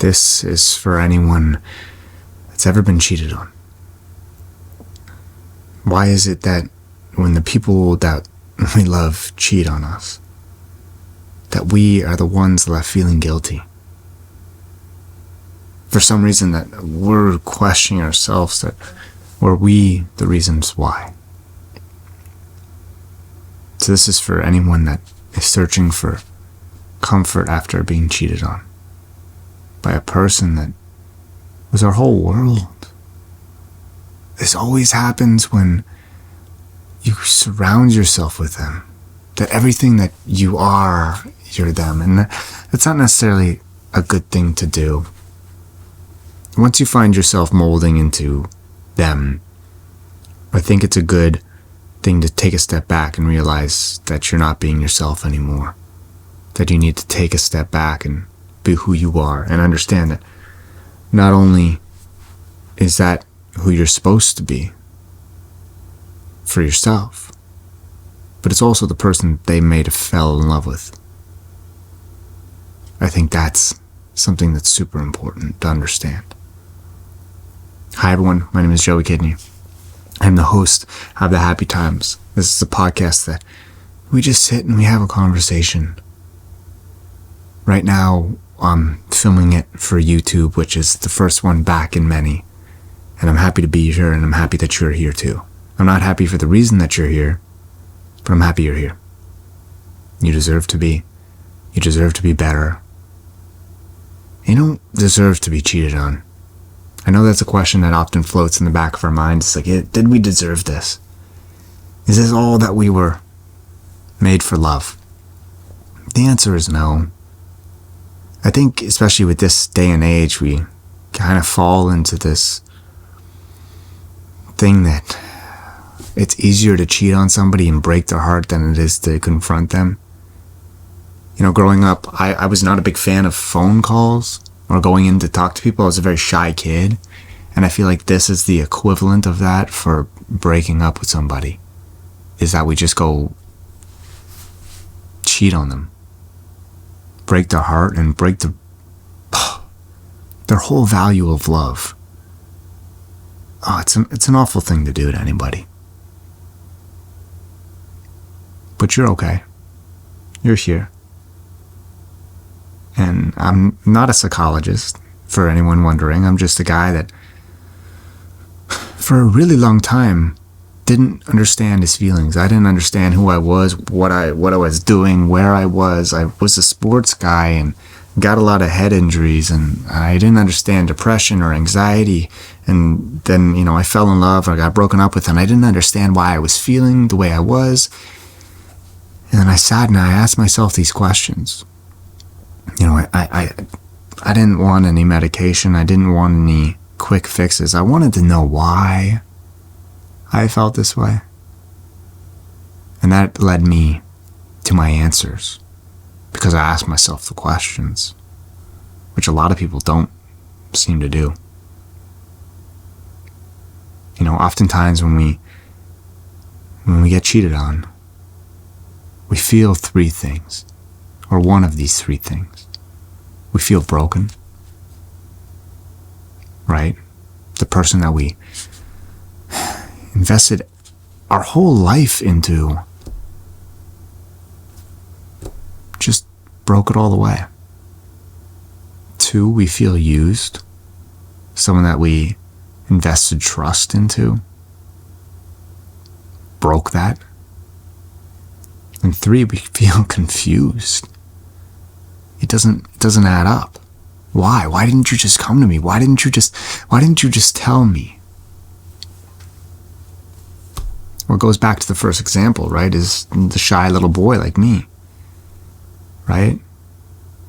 This is for anyone that's ever been cheated on. Why is it that when the people that we love cheat on us, that we are the ones left feeling guilty? For some reason that we're questioning ourselves, that were we the reasons why? So this is for anyone that is searching for comfort after being cheated on by a person that was our whole world. This always happens when you surround yourself with them, that everything that you are, you're them. And that's not necessarily a good thing to do. Once you find yourself molding into them, I think it's a good thing to take a step back and realize that you're not being yourself anymore. That you need to take a step back and be who you are and understand that not only is that who you're supposed to be for yourself, but it's also the person they may have fell in love with. I think that's something that's super important to understand. Hi everyone, my name is Joey Kidney. I'm the host of The Happy Times. This is a podcast that we just sit and we have a conversation. Right now, I'm filming it for YouTube, which is the first one back in many. And I'm happy to be here, and I'm happy that you're here too. I'm not happy for the reason that you're here, but I'm happy you're here. You deserve to be. You deserve to be better. You don't deserve to be cheated on. I know that's a question that often floats in the back of our minds. It's like, did we deserve this? Is this all that we were made for love? The answer is no. I think, especially with this day and age, we kind of fall into this thing that it's easier to cheat on somebody and break their heart than it is to confront them. You know, growing up, I was not a big fan of phone calls or going in to talk to people. I was a very shy kid. And I feel like this is the equivalent of that for breaking up with somebody, is that we just go cheat on them, break their heart and break their whole value of love. Oh, it's an awful thing to do to anybody. But you're okay. You're here. And I'm not a psychologist, for anyone wondering. I'm just a guy that, for a really long time, didn't understand his feelings. I didn't understand who I was, what I was doing, where I was. I was a sports guy and got a lot of head injuries, and I didn't understand depression or anxiety. And then, I fell in love, or I got broken up with, and I didn't understand why I was feeling the way I was. And then I sat and I asked myself these questions. I didn't want any medication. I didn't want any quick fixes. I wanted to know why I felt this way. And that led me to my answers, because I asked myself the questions, which a lot of people don't seem to do. Oftentimes when we get cheated on, we feel three things, or one of these three things. We feel broken, right? The person that we invested our whole life into just broke it all away. 2, we feel used. Someone that we invested trust into broke that. And 3, we feel confused. It doesn't add up. Why? Why didn't you just come to me? Why didn't you just tell me? Well, it goes back to the first example, right? Is the shy little boy like me, right?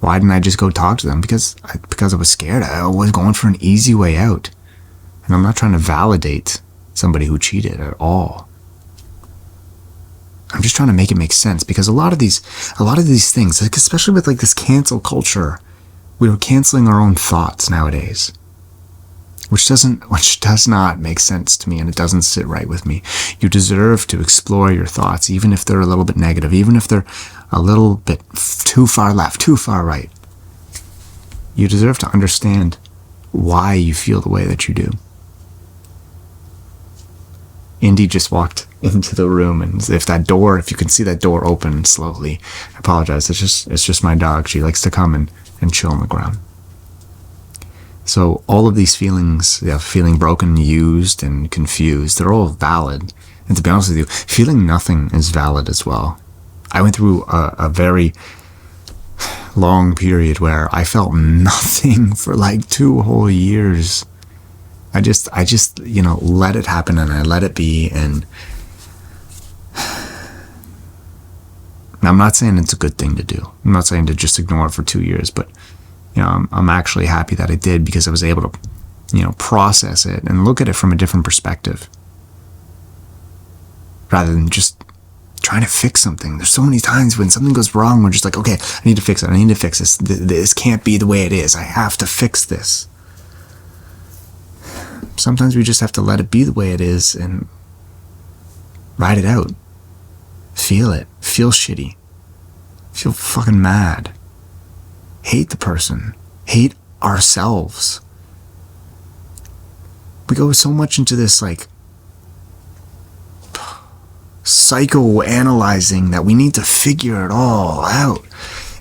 Why didn't I just go talk to them? Because I was scared. I was going for an easy way out. And I'm not trying to validate somebody who cheated at all. I'm just trying to make it make sense, because a lot of these things, like especially with this cancel culture, we're canceling our own thoughts nowadays, which does not make sense to me, and it doesn't sit right with me. You deserve to explore your thoughts, even if they're a little bit negative, even if they're a little bit too far left, too far right. You deserve to understand why you feel the way that you do. Indy just walked into the room, and if you can see that door open slowly, I apologize. It's just my dog. She likes to come and chill on the ground. So all of these feelings, feeling broken, used, and confused, they're all valid. And to be honest with you, feeling nothing is valid as well. I went through a very long period where I felt nothing for like 2 whole years. I just let it happen, and I let it be. And I'm not saying it's a good thing to do. I'm not saying to just ignore it for 2 years, but I'm actually happy that I did, because I was able to, process it and look at it from a different perspective, rather than just trying to fix something. There's so many times when something goes wrong, we're just like, okay, I need to fix it. I need to fix this. This can't be the way it is. I have to fix this. Sometimes we just have to let it be the way it is and ride it out. Feel it. Feel shitty. Feel fucking mad. Hate the person. Hate ourselves. We go so much into this like psychoanalyzing that we need to figure it all out.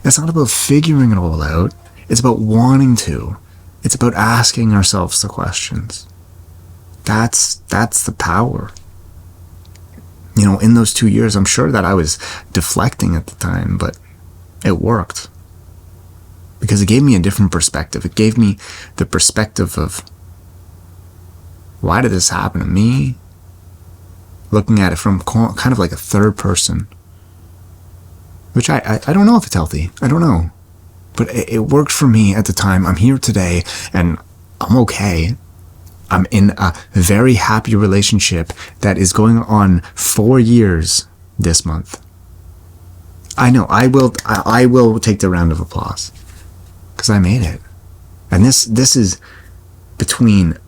It's not about figuring it all out. It's about wanting to. It's about asking ourselves the questions. That's the power. In those 2 years, I'm sure that I was deflecting at the time, but it worked. Because it gave me a different perspective. It gave me the perspective of, why did this happen to me? Looking at it from kind of like a third person. Which I don't know if it's healthy. I don't know. But it worked for me at the time. I'm here today, and I'm okay. I'm in a very happy relationship that is going on 4 years this month. I know, I will take the round of applause, because I made it. And this is between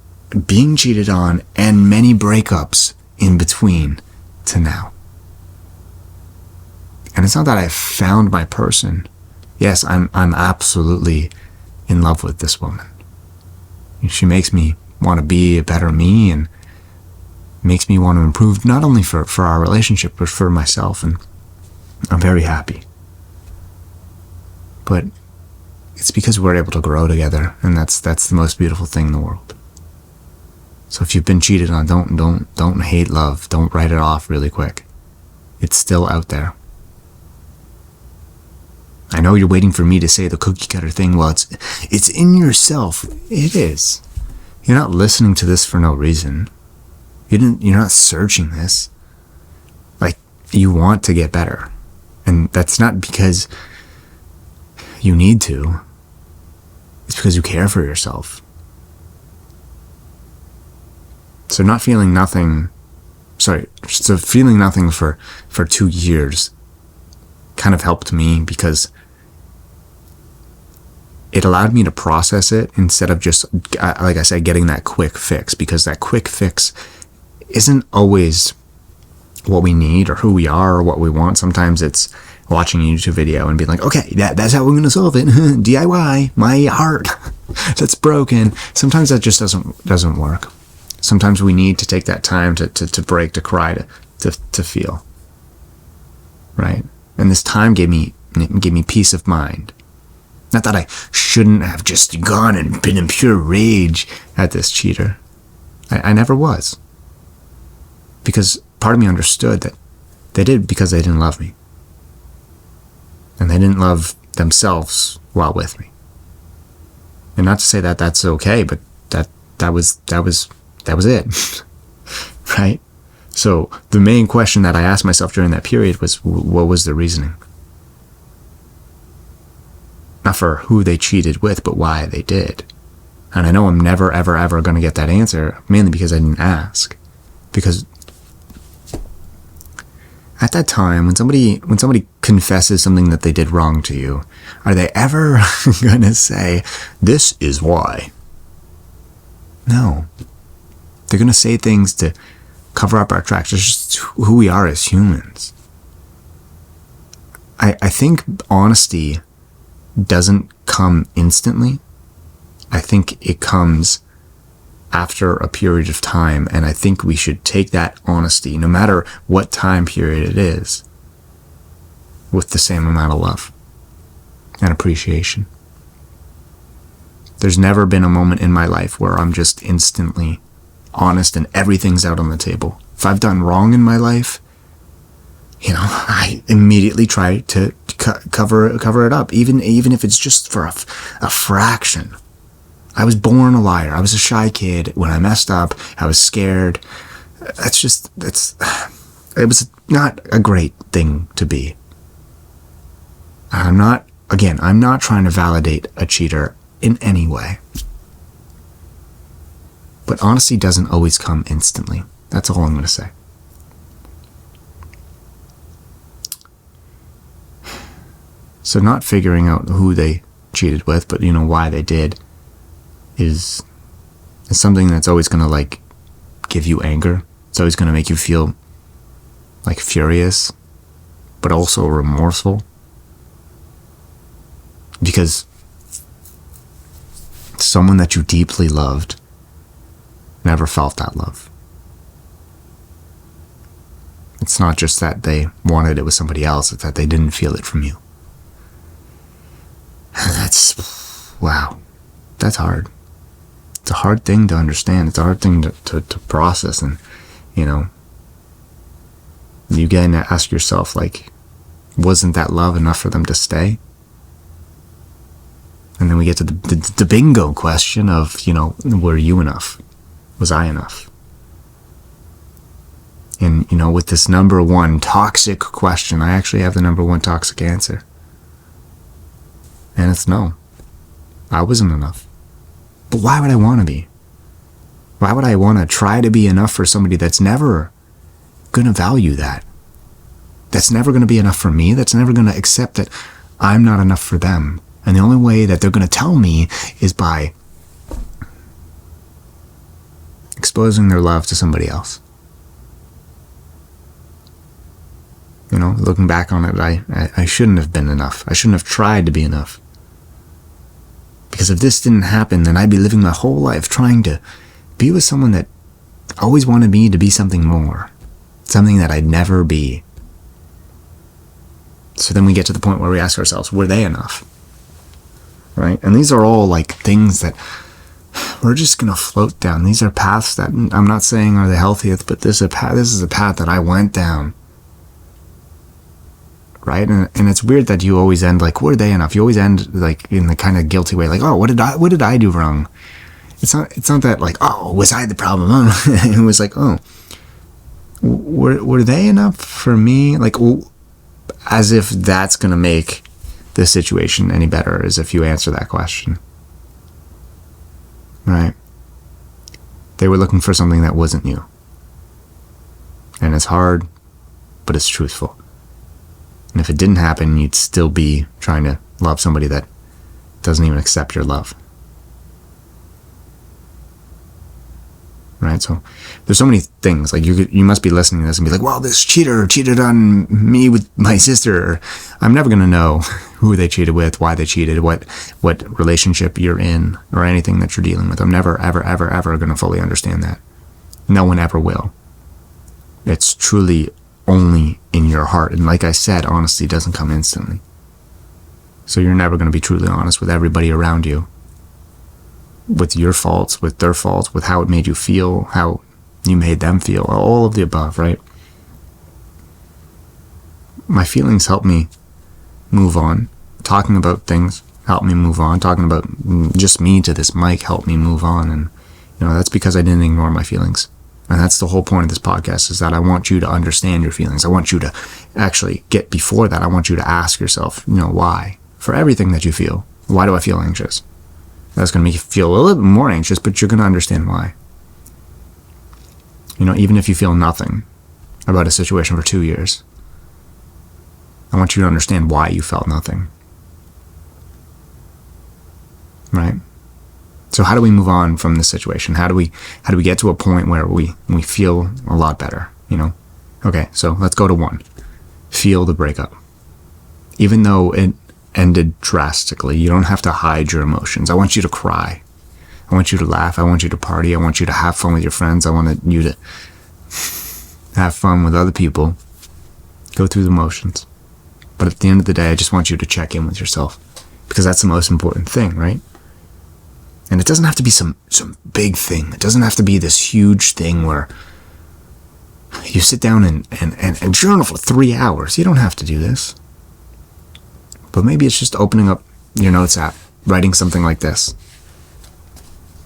being cheated on and many breakups in between to now. And it's not that I found my person. Yes, I'm absolutely in love with this woman. She makes me want to be a better me, and makes me want to improve, not only for our relationship, but for myself. And I'm very happy. But it's because we're able to grow together, and that's the most beautiful thing in the world. So if you've been cheated on, don't hate love. Don't write it off really quick. It's still out there. I know you're waiting for me to say the cookie cutter thing. Well, it's in yourself. It is. You're not listening to this for no reason. You're not searching this. Like, you want to get better. And that's not because you need to. It's because you care for yourself. So feeling nothing for 2 years kind of helped me, because it allowed me to process it instead of just, like I said, getting that quick fix, because that quick fix isn't always what we need or who we are or what we want. Sometimes it's watching a YouTube video and being like, okay, that's how we're going to solve it. DIY, my heart that's broken. Sometimes that just doesn't work. Sometimes we need to take that time to break, to cry, to feel. Right? And this time gave me peace of mind. Not that I shouldn't have just gone and been in pure rage at this cheater. I never was. Because part of me understood that they did because they didn't love me. And they didn't love themselves while with me. And not to say that that's okay, but that was it. Right? So the main question that I asked myself during that period was, what was the reasoning? Not for who they cheated with, but why they did. And I know I'm never, ever, ever going to get that answer, mainly because I didn't ask. Because at that time, when somebody confesses something that they did wrong to you, are they ever going to say, this is why? No. They're going to say things to cover up our tracks. It's just who we are as humans. I think honesty doesn't come instantly. think it comes after a period of time, and I think we should take that honesty, no matter what time period it is, with the same amount of love and appreciation. There's never been a moment in my life where I'm just instantly honest and everything's out on the table. If I've done wrong in my life, I immediately try to cover it up, even if it's just for a fraction. I was born a liar. I was a shy kid. When I messed up, I was scared. It was not a great thing to be. I'm not trying to validate a cheater in any way. But honesty doesn't always come instantly. That's all I'm going to say. So not figuring out who they cheated with, but why they did, is something that's always going to give you anger. It's always going to make you feel furious, but also remorseful, because someone that you deeply loved never felt that love. It's not just that they wanted it with somebody else, it's that they didn't feel it from you. Wow, that's hard. It's a hard thing to understand. It's a hard thing to process. And, you again ask yourself, wasn't that love enough for them to stay? And then we get to the bingo question of, were you enough? Was I enough? And, with this number one toxic question, I actually have the number one toxic answer. And it's no. I wasn't enough. But why would I want to be? Why would I want to try to be enough for somebody that's never going to value that? That's never going to be enough for me. That's never going to accept that I'm not enough for them. And the only way that they're going to tell me is by exposing their love to somebody else. Looking back on it, I shouldn't have been enough. I shouldn't have tried to be enough. Because if this didn't happen, then I'd be living my whole life trying to be with someone that always wanted me to be something more. Something that I'd never be. So then we get to the point where we ask ourselves, were they enough? Right? And these are all things that we're just going to float down. These are paths that I'm not saying are the healthiest, but this is a path that I went down. Right? And it's weird that you always end were they enough? You always end in the kind of guilty way, oh, what did I do wrong? It's not that oh, was I the problem? It was oh, were they enough for me? As if that's gonna make the situation any better, as if you answer that question. Right? They were looking for something that wasn't you. And it's hard, but it's truthful. And if it didn't happen, you'd still be trying to love somebody that doesn't even accept your love. Right? So there's so many things. You must be listening to this and be well, this cheater cheated on me with my sister. I'm never going to know who they cheated with, why they cheated, what relationship you're in, or anything that you're dealing with. I'm never, ever, ever, ever going to fully understand that. No one ever will. It's truly only in your heart. And like I said, honesty doesn't come instantly. So you're never going to be truly honest with everybody around you. With your faults, with their faults, with how it made you feel, how you made them feel, all of the above, right? My feelings help me move on. Talking about things help me move on. Talking about just me to this mic helped me move on. And that's because I didn't ignore my feelings. And that's the whole point of this podcast, is that I want you to understand your feelings. I want you to actually get before that. I want you to ask yourself, why? For everything that you feel. Why do I feel anxious? That's going to make you feel a little bit more anxious, but you're going to understand why. Even if you feel nothing about a situation for 2 years, I want you to understand why you felt nothing. Right? So how do we move on from this situation? How do we get to a point where we feel a lot better? Okay, so let's go to 1. Feel the breakup. Even though it ended drastically, you don't have to hide your emotions. I want you to cry. I want you to laugh. I want you to party. I want you to have fun with your friends. I want you to have fun with other people. Go through the motions. But at the end of the day, I just want you to check in with yourself, because that's the most important thing, right? And it doesn't have to be some big thing. It doesn't have to be this huge thing where you sit down and journal for 3 hours. You don't have to do this. But maybe it's just opening up your notes app, writing something like this.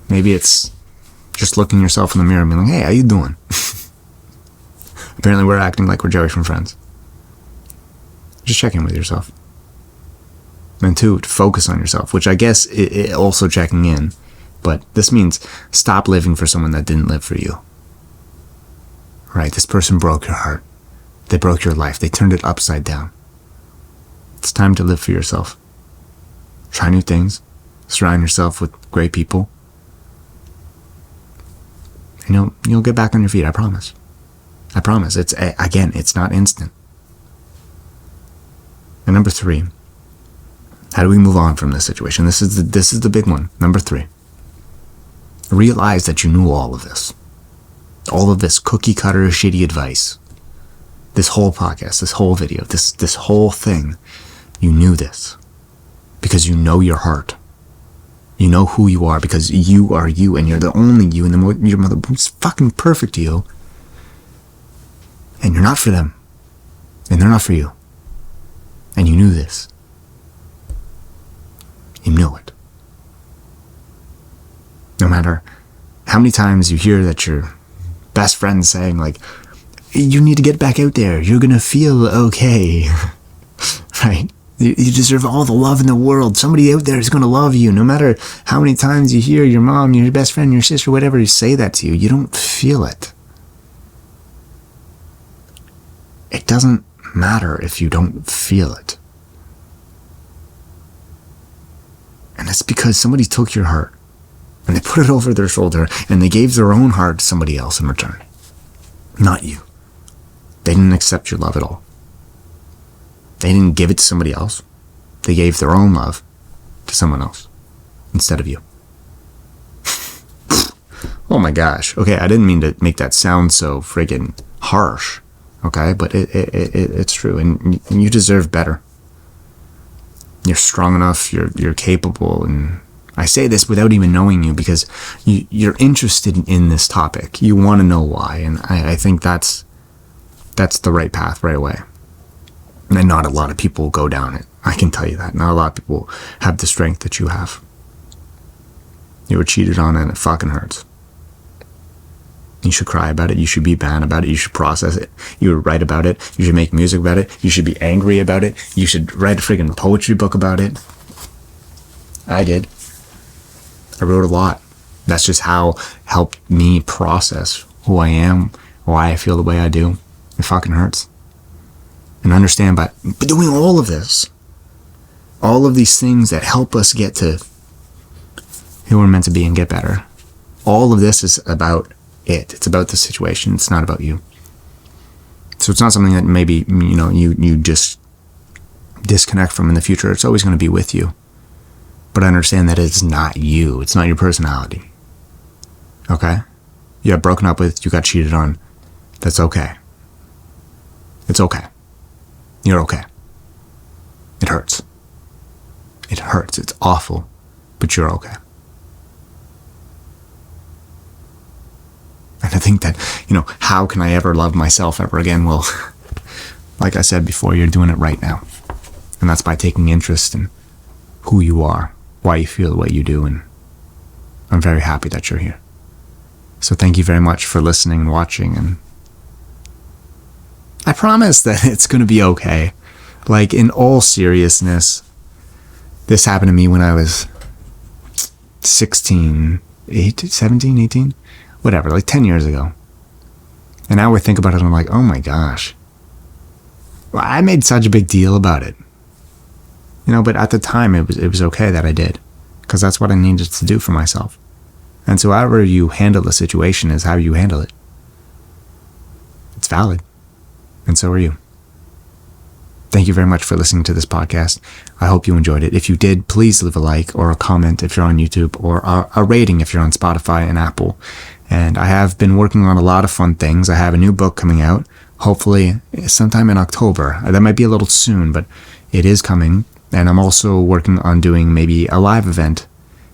Maybe it's just looking yourself in the mirror and being like, hey, how you doing? Apparently we're acting like we're Joey from Friends. Just check in with yourself. And 2, to focus on yourself, which I guess it also checking in. But this means stop living for someone that didn't live for you. Right? This person broke your heart. They broke your life. They turned it upside down. It's time to live for yourself. Try new things. Surround yourself with great people. And you'll get back on your feet, I promise. I promise. It's not instant. And number 3, how do we move on from this situation? This is the big one. Number 3, realize that you knew all of this. All of this cookie cutter shitty advice. This whole podcast, this whole video, this whole thing. You knew this because you know your heart. You know who you are because you are you, and you're the only you, and you're the most fucking perfect you. And you're not for them. And they're not for you. And you knew this. You knew it. No matter how many times you hear that your best friend's saying, like, you need to get back out there. You're going to feel okay. Right? You deserve all the love in the world. Somebody out there is going to love you. No matter how many times you hear your mom, your best friend, your sister, whatever, you say that to you, you don't feel it. It doesn't matter if you don't feel it. And it's because somebody took your heart and they put it over their shoulder and they gave their own heart to somebody else in return. Not you. They didn't accept your love at all. They didn't give it to somebody else. They gave their own love to someone else instead of you. Oh my gosh. Okay, I didn't mean to make that sound so friggin' harsh. Okay, but it's true, and you deserve better. You're strong enough, you're capable, and I say this without even knowing you because you're interested in this topic. You want to know why, and I think that's the right path right away. And not a lot of people go down it. I can tell you that. Not a lot of people have the strength that you have. You were cheated on and it fucking hurts. You should cry about it. You should be mad about it. You should process it. You should write about it. You should make music about it. You should be angry about it. You should write a friggin' poetry book about it. I did. I wrote a lot. That's just how helped me process who I am, why I feel the way I do. It fucking hurts. And understand by doing all of this, all of these things that help us get to who we're meant to be and get better, all of this is about it. It's about the situation. It's not about you. So it's not something that maybe, you just disconnect from in the future. It's always going to be with you. But I understand that it's not you. It's not your personality. Okay? You got broken up with, you got cheated on. That's okay. It's okay. You're okay. It hurts. It hurts. It's awful. But you're okay. And I think that, how can I ever love myself ever again? Well, like I said before, you're doing it right now. And that's by taking interest in who you are, why you feel the way you do. And I'm very happy that you're here. So thank you very much for listening and watching. And I promise that it's going to be okay. Like, in all seriousness, this happened to me when I was 17, 18, whatever, like 10 years ago. And now I think about it, I'm like, oh my gosh. Well, I made such a big deal about it. But at the time, it was okay that I did. Because that's what I needed to do for myself. And so however you handle the situation is how you handle it. It's valid. And so are you. thank you very much for listening to this podcast. I hope you enjoyed it. If you did, please leave a like or a comment if you're on YouTube, or a rating if you're on Spotify and Apple. And I have been working on a lot of fun things. I have a new book coming out, hopefully sometime in October. That might be a little soon, but it is coming. And I'm also working on doing maybe a live event,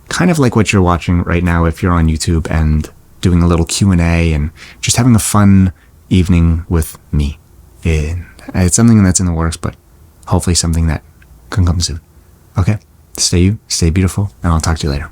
kind of like what you're watching right now if you're on YouTube, and doing a little Q&A and just having a fun evening with me. It's something that's in the works, but hopefully something that can come soon. Okay, stay beautiful, and I'll talk to you later.